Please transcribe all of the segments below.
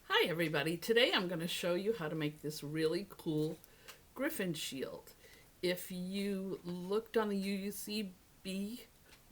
Hi everybody, today I'm going to show you how to make this really cool Griffin shield. If you looked on the UUCB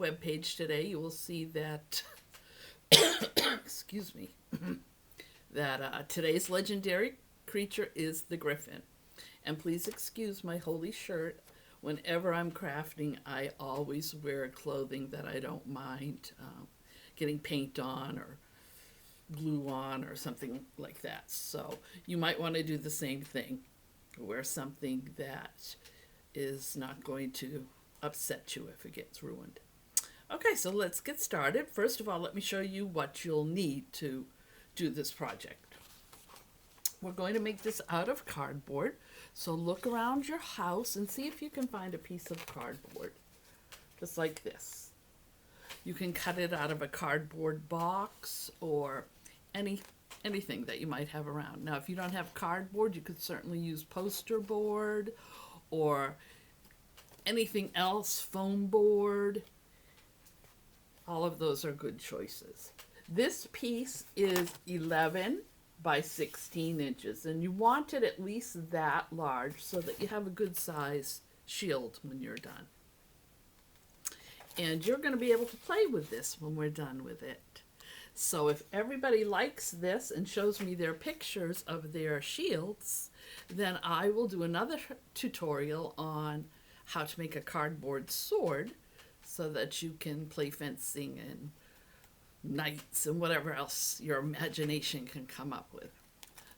webpage today, you will see that, excuse me, that today's legendary creature is the Griffin. And please excuse my holy shirt. Whenever I'm crafting, I always wear clothing that I don't mind getting paint on or glue on or something like that. So you might want to do the same thing. Wear something that is not going to upset you if it gets ruined. Okay, so let's get started. First of all, let me show you what you'll need to do this project. We're going to make this out of cardboard. So look around your house and see if you can find a piece of cardboard, just like this. You can cut it out of a cardboard box or anything that you might have around. Now, if you don't have cardboard, you could certainly use poster board or anything else, foam board. All of those are good choices. This piece is 11 by 16 inches, and you want it at least that large so that you have a good size shield when you're done. And you're going to be able to play with this when we're done with it. So if everybody likes this and shows me their pictures of their shields, then I will do another tutorial on how to make a cardboard sword so that you can play fencing and knights and whatever else your imagination can come up with.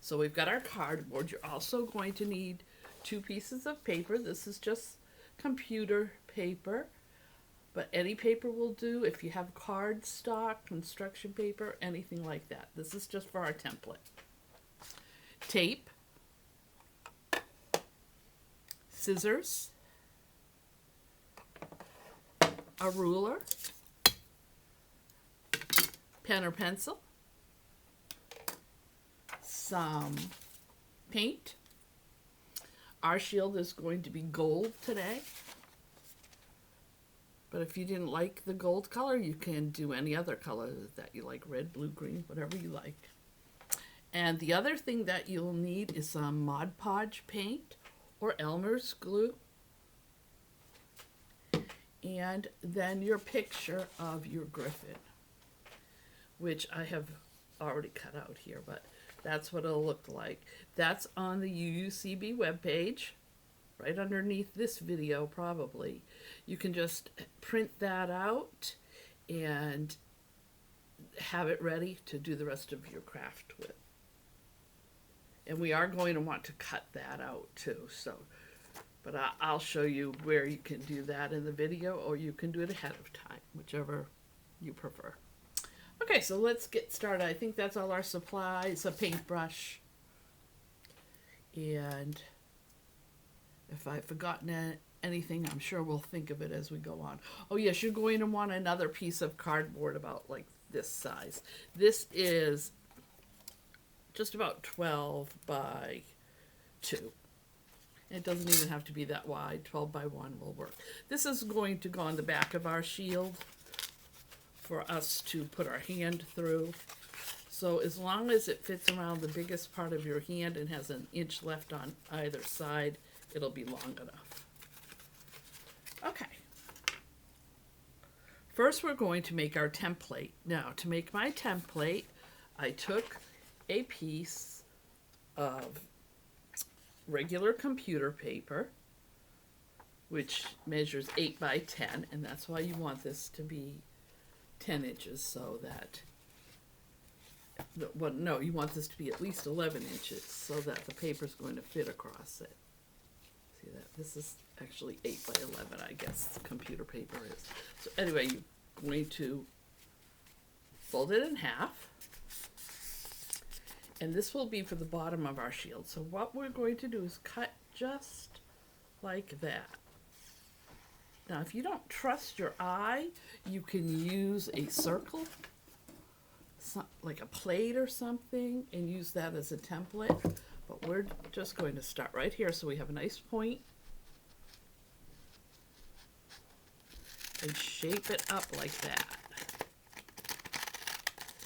So we've got our cardboard. You're also going to need 2 pieces of paper. This is just computer paper, but any paper will do. If you have cardstock, construction paper, anything like that. This is just for our template. Tape, scissors, a ruler, pen or pencil, some paint. Our shield is going to be gold today. But if you didn't like the gold color, you can do any other color that you like, red, blue, green, whatever you like. And the other thing that you'll need is some Mod Podge paint or Elmer's glue. And then your picture of your Griffin, which I have already cut out here, but that's what it'll look like. That's on the UUCB webpage. Right underneath this video, probably. You can just print that out and have it ready to do the rest of your craft with. And we are going to want to cut that out too. So, but I'll show you where you can do that in the video, or you can do it ahead of time, whichever you prefer. Okay, so let's get started. I think that's all our supplies: a paintbrush, and if I've forgotten anything, I'm sure we'll think of it as we go on. Oh yes, you're going to want another piece of cardboard about like this size. This is just about 12 by 2. It doesn't even have to be that wide. 12 by 1 will work. This is going to go on the back of our shield for us to put our hand through. So as long as it fits around the biggest part of your hand and has an inch left on either side, it'll be long enough. Okay. First, we're going to make our template. Now, to make my template, I took a piece of regular computer paper, which measures 8 by 10, and that's why you want this to be 10 inches so that, well, no, you want this to be at least 11 inches so that the paper is going to fit across it. See that? This is actually 8 by 11, I guess the computer paper is. So anyway, you're going to fold it in half. And this will be for the bottom of our shield. So what we're going to do is cut just like that. Now, if you don't trust your eye, you can use a circle, like a plate or something, and use that as a template. But we're just going to start right here so we have a nice point and shape it up like that.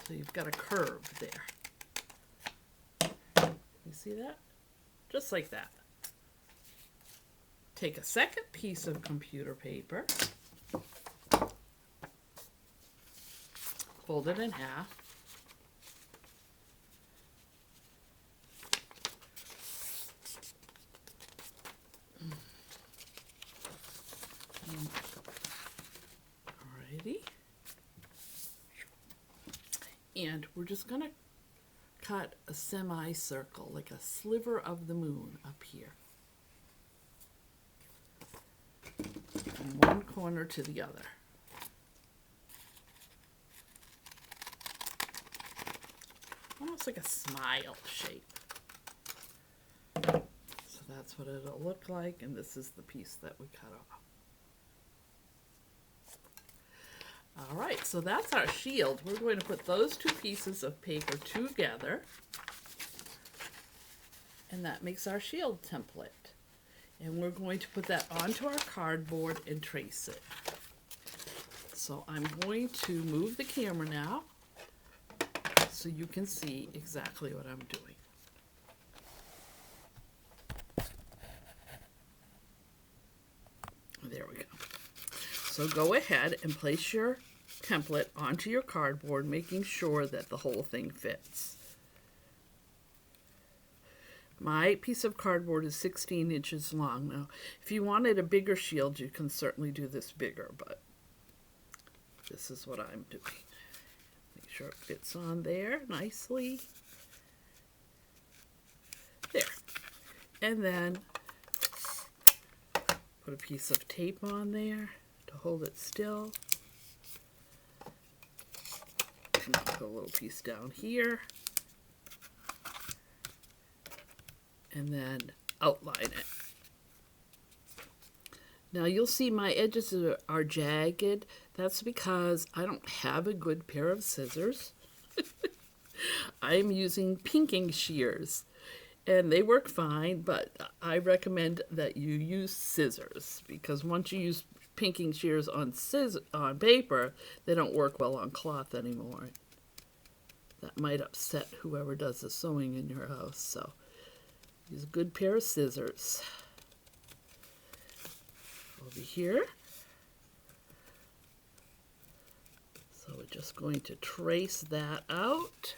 So you've got a curve there. see that? Just like that. Take a second piece of computer paper, fold it in half, alrighty, and we're just going to cut a semicircle, like a sliver of the moon up here, from one corner to the other. Almost like a smile shape. So that's what it'll look like, and this is the piece that we cut off. All right, so that's our shield. We're going to put those two pieces of paper together, and that makes our shield template. And we're going to put that onto our cardboard and trace it. So I'm going to move the camera now so you can see exactly what I'm doing. There we go. So go ahead and place your template onto your cardboard, making sure that the whole thing fits. My piece of cardboard is 16 inches long. Now, if you wanted a bigger shield, you can certainly do this bigger, but this is what I'm doing. Make sure it fits on there nicely. There. And then put a piece of tape on there to hold it still. And put a little piece down here. And then outline it. Now you'll see my edges are jagged. That's because I don't have a good pair of scissors. I'm using pinking shears, and they work fine, but I recommend that you use scissors, because once you use pinking shears on paper, they don't work well on cloth anymore. That might upset whoever does the sewing in your house, so use a good pair of scissors. Over here. So we're just going to trace that out.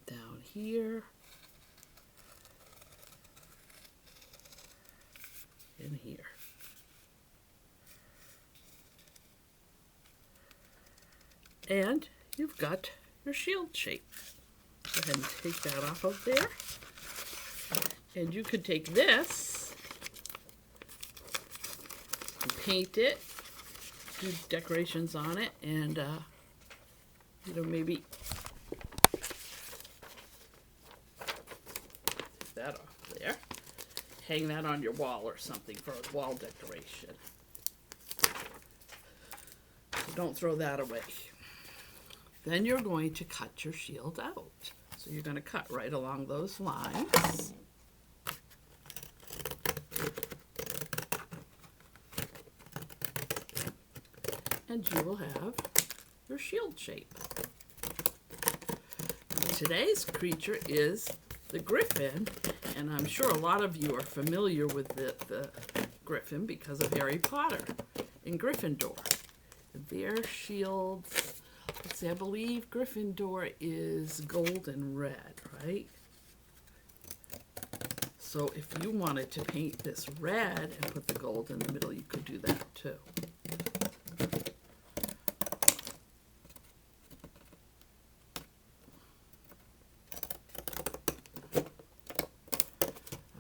Down here. And here. And you've got your shield shape. Go ahead and take that off of there. And you could take this and paint it, do decorations on it, and you know, maybe take that off there. Hang that on your wall or something for a wall decoration. So don't throw that away. Then you're going to cut your shield out. So you're going to cut right along those lines. And you will have your shield shape. Today's creature is the griffin, and I'm sure a lot of you are familiar with the griffin because of Harry Potter and Gryffindor. Their shields, let's see, I believe Gryffindor is gold and red, right? So if you wanted to paint this red and put the gold in the middle, you could do that too.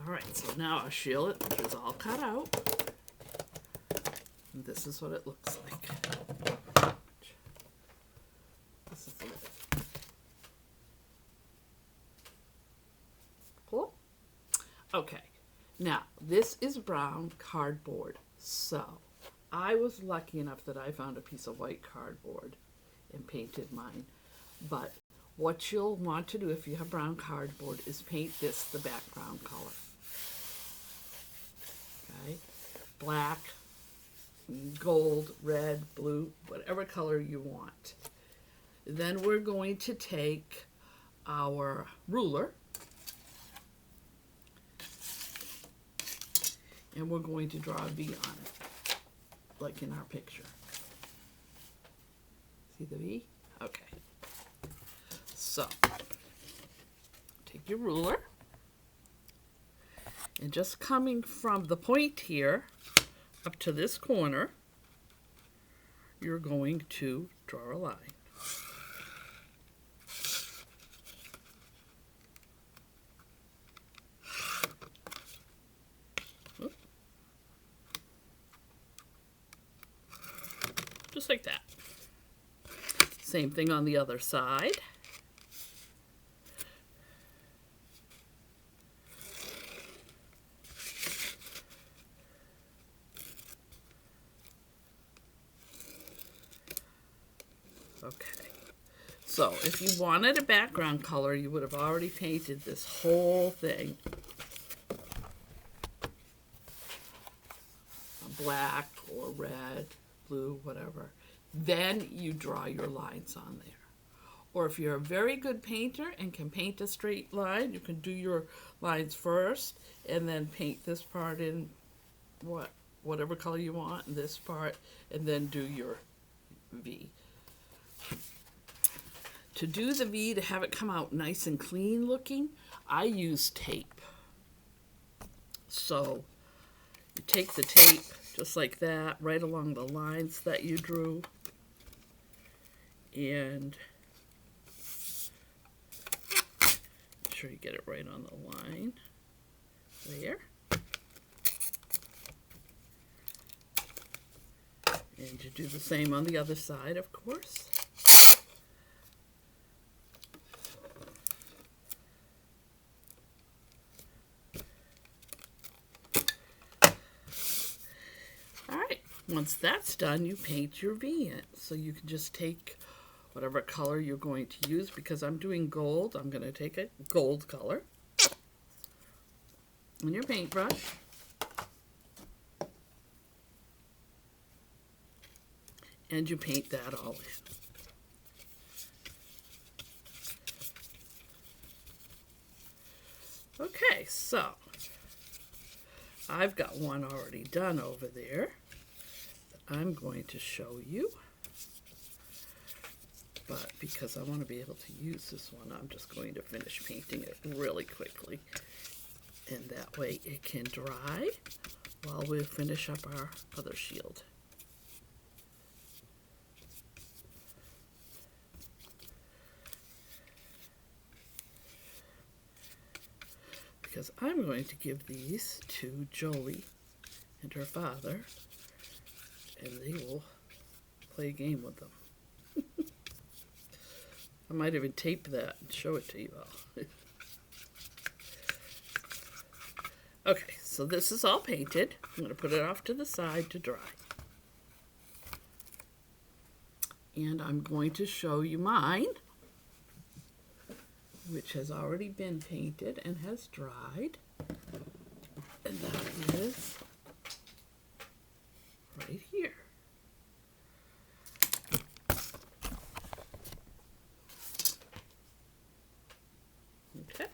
Alright, so now our shield is all cut out. And this is what it looks like. This is it. Cool? Okay, now this is brown cardboard. So I was lucky enough that I found a piece of white cardboard and painted mine. But what you'll want to do if you have brown cardboard is paint this the background color. Okay, black, gold, red, blue, whatever color you want. Then we're going to take our ruler. And we're going to draw a V on it, like in our picture. See the V? Okay. So, take your ruler, and just coming from the point here up to this corner, you're going to draw a line. Just like that. Same thing on the other side. Okay. So if you wanted a background color, you would have already painted this whole thing black or red, blue, whatever. Then you draw your lines on there. Or if you're a very good painter and can paint a straight line, you can do your lines first and then paint this part in whatever color you want, and this part, and then do your V. To do the V, to have it come out nice and clean looking, I use tape. So you take the tape just like that, right along the lines that you drew, and make sure you get it right on the line there. And you do the same on the other side, of course. Once that's done, you paint your V in. So you can just take whatever color you're going to use. Because I'm doing gold, I'm going to take a gold color on your paintbrush. And you paint that all in. Okay, so I've got one already done over there. I'm going to show you, but because I want to be able to use this one, I'm just going to finish painting it really quickly, and that way it can dry while we finish up our other shield. Because I'm going to give these to Jolie and her father, and they will play a game with them. I might even tape that and show it to you all. Okay, so this is all painted. I'm going to put it off to the side to dry. And I'm going to show you mine, which has already been painted and has dried. And that is right here. Okay.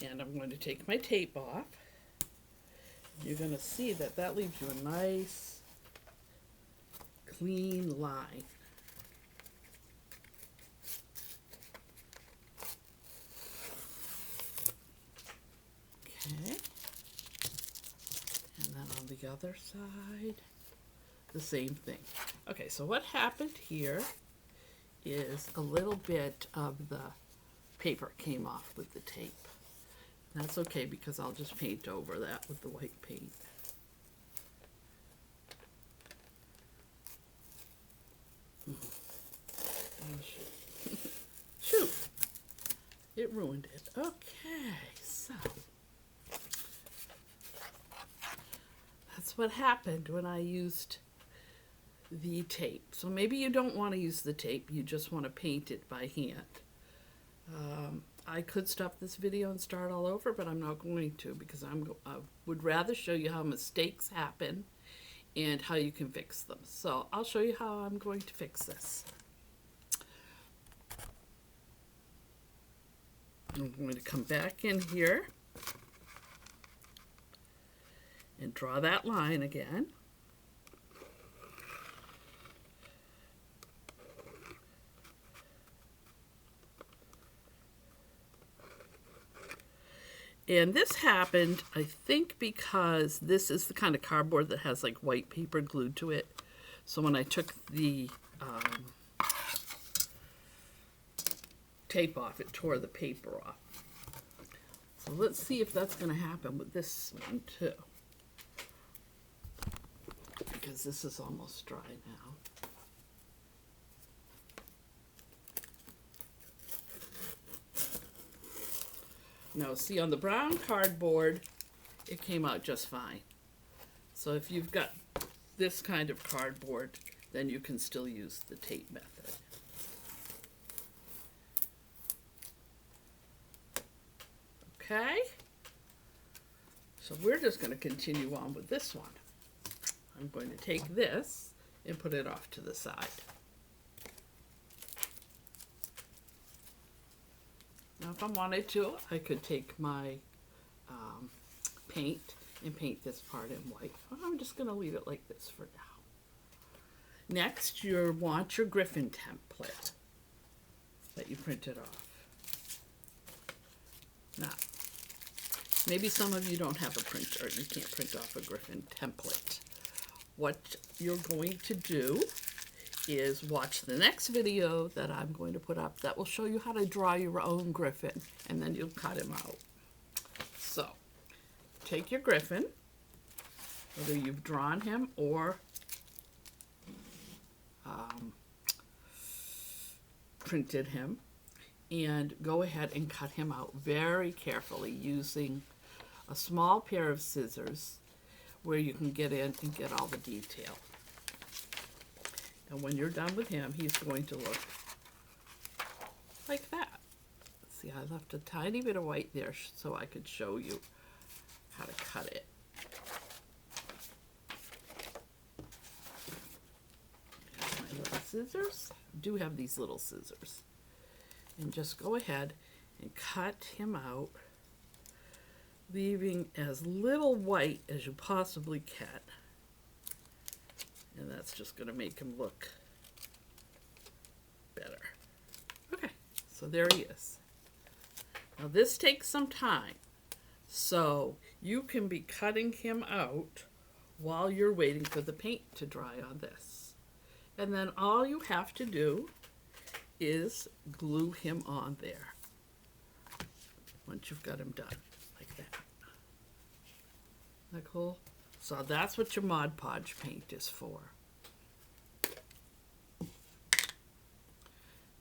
And I'm going to take my tape off. You're going to see that that leaves you a nice, clean line. Okay. And then on the other side, the same thing. Okay, so what happened here is a little bit of the paper came off with the tape. That's okay because I'll just paint over that with the white paint. Oh, shoot. Shoot! It ruined it. Okay, so that's what happened when I used the tape. So maybe you don't want to use the tape, you just want to paint it by hand. I could stop this video and start all over, but I'm not going to because I would rather show you how mistakes happen and how you can fix them. So I'll show you how I'm going to fix this. I'm going to come back in here and draw that line again. And this happened, I think, because this is the kind of cardboard that has like white paper glued to it. So when I took the tape off, it tore the paper off. So let's see if that's going to happen with this one too. Because this is almost dry now. Now, see, on the brown cardboard, it came out just fine. So if you've got this kind of cardboard, then you can still use the tape method. Okay? So we're just going to continue on with this one. I'm going to take this and put it off to the side. Now, if I wanted to, I could take my paint and paint this part in white. I'm just going to leave it like this for now. Next, you want your Griffin template that you printed off. Now, maybe some of you don't have a printer. You can't print off a Griffin template. What you're going to do is watch the next video that I'm going to put up that will show you how to draw your own Griffin, and then you'll cut him out. So, take your Griffin, whether you've drawn him or printed him, and go ahead and cut him out very carefully using a small pair of scissors where you can get in and get all the detail. And when you're done with him, he's going to look like that. See, I left a tiny bit of white there so I could show you how to cut it. Here's my little scissors. I do have these little scissors. And just go ahead and cut him out, leaving as little white as you possibly can. And that's just going to make him look better. Okay, so there he is. Now this takes some time, so you can be cutting him out while you're waiting for the paint to dry on this. And then all you have to do is glue him on there once you've got him done, like that. Isn't that cool? So that's what your Mod Podge paint is for.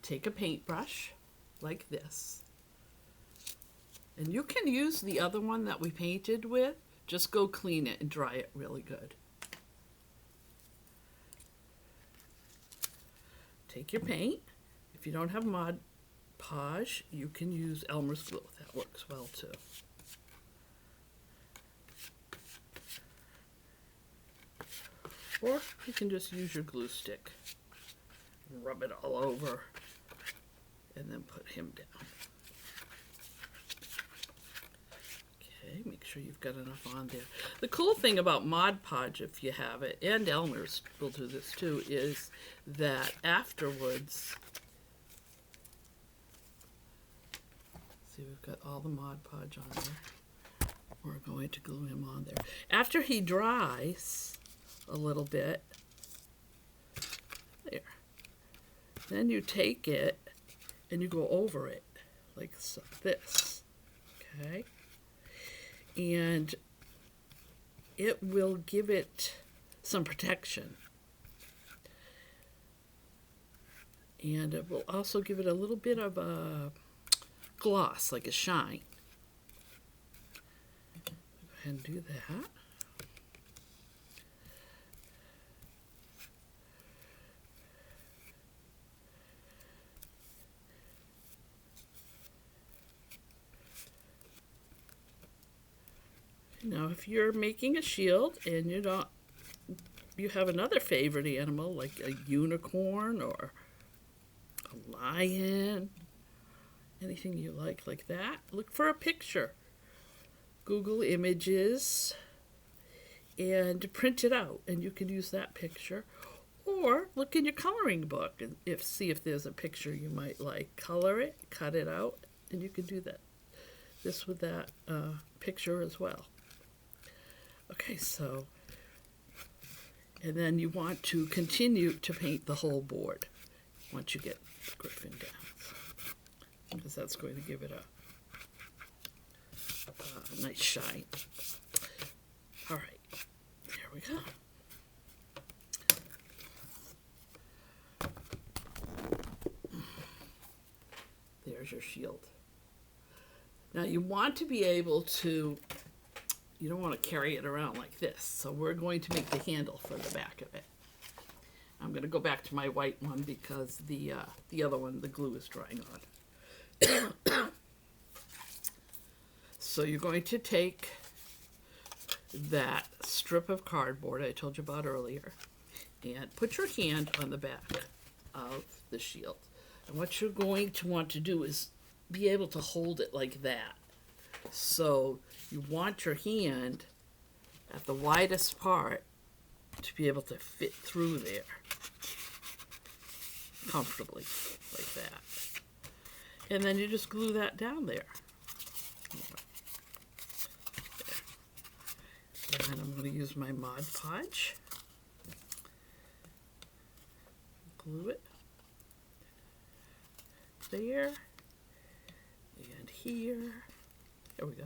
Take a paintbrush like this. And you can use the other one that we painted with. Just go clean it and dry it really good. Take your paint. If you don't have Mod Podge, you can use Elmer's glue. That works well too. Or you can just use your glue stick and rub it all over and then put him down. Okay, make sure you've got enough on there. The cool thing about Mod Podge, if you have it, and Elmer's will do this too, is that afterwards, see, we've got all the Mod Podge on there. We're going to glue him on there. After he dries a little bit, there, then you take it and you go over it like so, this, okay? And it will give it some protection. And it will also give it a little bit of a gloss, like a shine. Go ahead and do that. Now, if you're making a shield and you have another favorite animal like a unicorn or a lion, anything you like that. Look for a picture. Google Images and print it out, and you can use that picture. Or look in your coloring book and see if there's a picture you might like. Color it, cut it out, and you can do that. This with that picture as well. Okay, so, and then you want to continue to paint the whole board once you get the Griffin down, because that's going to give it a nice shine. All right, there we go. There's your shield. Now you want to be able to, you don't want to carry it around like this, so we're going to make the handle for the back of it. I'm going to go back to my white one because the other one, the glue is drying on. So you're going to take that strip of cardboard I told you about earlier and put your hand on the back of the shield. And what you're going to want to do is be able to hold it like that. So you want your hand at the widest part to be able to fit through there comfortably, like that. And then you just glue that down there. And I'm going to use my Mod Podge. Glue it there and here. There we go.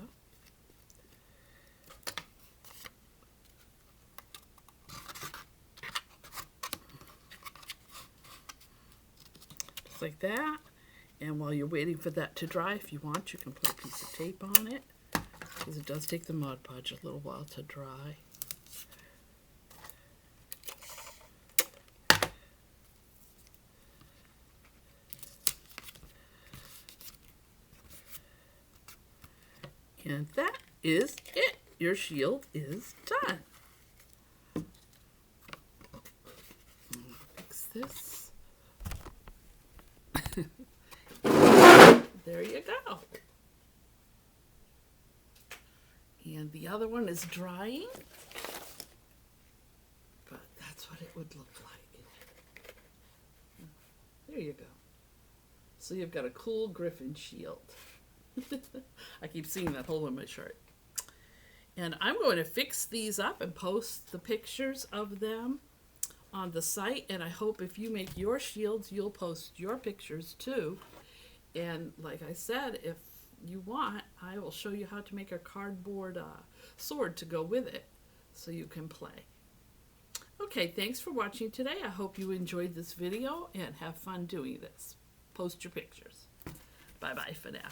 Just like that. And while you're waiting for that to dry, if you want, you can put a piece of tape on it, because it does take the Mod Podge a little while to dry. And that is it. Your shield is done. Fix this. There you go. And the other one is drying, but that's what it would look like. There you go. So you've got a cool Griffin shield. I keep seeing that hole in my shirt. And I'm going to fix these up and post the pictures of them on the site. And I hope if you make your shields, you'll post your pictures too. And like I said, if you want, I will show you how to make a cardboard sword to go with it so you can play. Okay, thanks for watching today. I hope you enjoyed this video and have fun doing this. Post your pictures. Bye-bye for now.